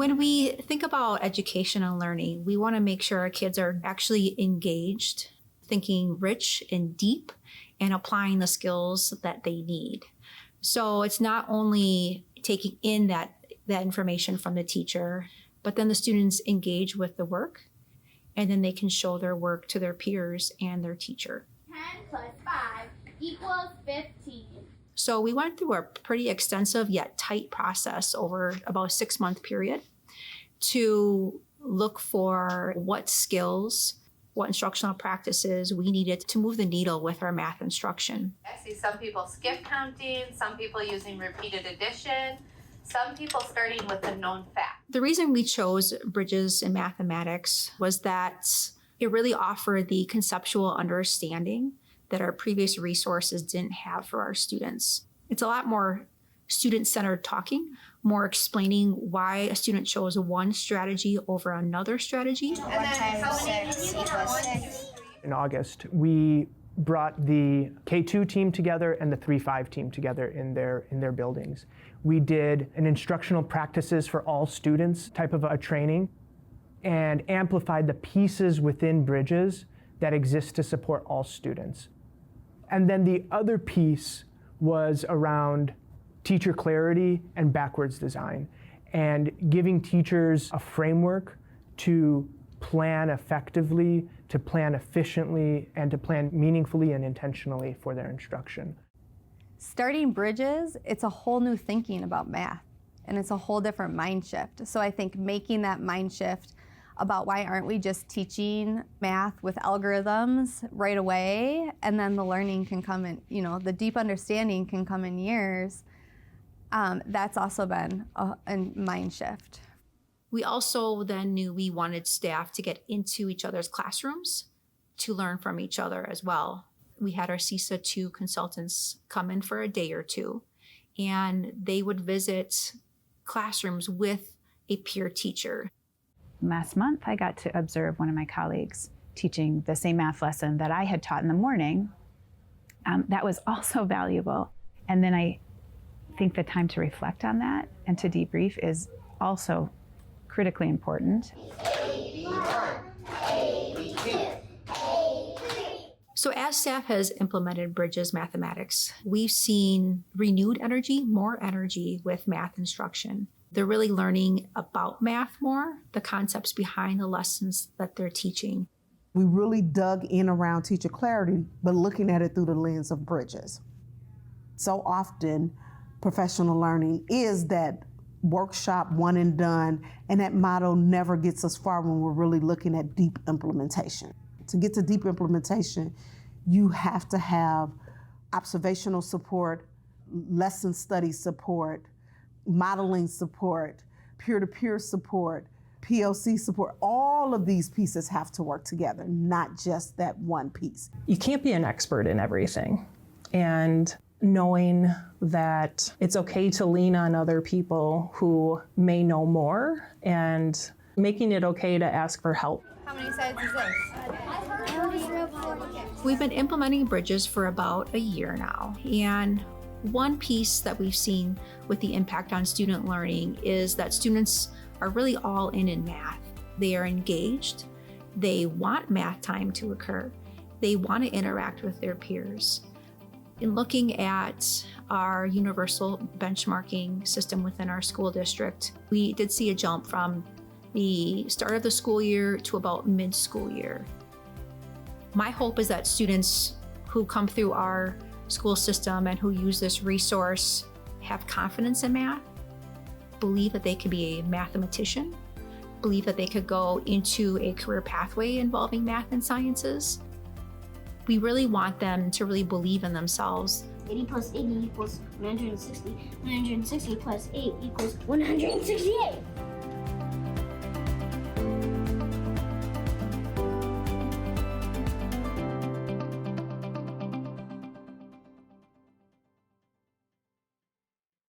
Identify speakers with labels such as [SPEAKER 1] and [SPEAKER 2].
[SPEAKER 1] When we think about education and learning, we want to make sure our kids are actually engaged, thinking rich and deep, and applying the skills that they need. So it's not only taking in that information from the teacher, but then the students engage with the work, and then they can show their work to their peers and their teacher.
[SPEAKER 2] 10 plus 5 equals 15.
[SPEAKER 1] So we went through a pretty extensive yet tight process over about a 6-month period to look for what skills, what instructional practices we needed to move the needle with our math instruction.
[SPEAKER 3] I see some people skip counting, some people using repeated addition, some people starting with a known fact.
[SPEAKER 1] The reason we chose Bridges in Mathematics was that it really offered the conceptual understanding that our previous resources didn't have for our students. It's a lot more student-centered talking, more explaining why a student chose one strategy over another strategy.
[SPEAKER 2] 1 times 6 equals 6.
[SPEAKER 4] In August, we brought the K2 team together and the 3-5 team together in their buildings. We did an instructional practices for all students type of a training and amplified the pieces within Bridges that exist to support all students. And then the other piece was around teacher clarity and backwards design, and giving teachers a framework to plan effectively, to plan efficiently, and to plan meaningfully and intentionally for their instruction.
[SPEAKER 5] Starting Bridges, it's a whole new thinking about math, and it's a whole different mind shift. So I think making that mind shift about why aren't we just teaching math with algorithms right away, and then the learning can come in, the deep understanding can come in years. That's also been a mind shift.
[SPEAKER 1] We also then knew we wanted staff to get into each other's classrooms to learn from each other as well. We had our CESA 2 consultants come in for a day or two, and they would visit classrooms with a peer teacher.
[SPEAKER 6] Last month, I got to observe one of my colleagues teaching the same math lesson that I had taught in the morning. That was also valuable. And then I think the time to reflect on that and to debrief is also critically important.
[SPEAKER 1] So as staff has implemented Bridges Mathematics, we've seen renewed energy, more energy with math instruction. They're really learning about math more, the concepts behind the lessons that they're teaching.
[SPEAKER 7] We really dug in around teacher clarity, but looking at it through the lens of Bridges. So often, professional learning is that workshop one and done, and that motto never gets us far when we're really looking at deep implementation. To get to deep implementation, you have to have observational support, lesson study support, modeling support, peer-to-peer support, POC support. All of these pieces have to work together, not just that one piece.
[SPEAKER 8] You can't be an expert in everything. And knowing that it's okay to lean on other people who may know more, and making it okay to ask for help.
[SPEAKER 2] How many sides is this?
[SPEAKER 1] We've been implementing Bridges for about a year now, and one piece that we've seen with the impact on student learning is that students are really all in math. They are engaged. They want math time to occur. They want to interact with their peers. In looking at our universal benchmarking system within our school district, we did see a jump from the start of the school year to about mid-school year. My hope is that students who come through our school system and who use this resource have confidence in math, believe that they could be a mathematician, believe that they could go into a career pathway involving math and sciences. We really want them to really believe in themselves.
[SPEAKER 2] 80 plus 80 equals 160. 160 plus 8 equals 168.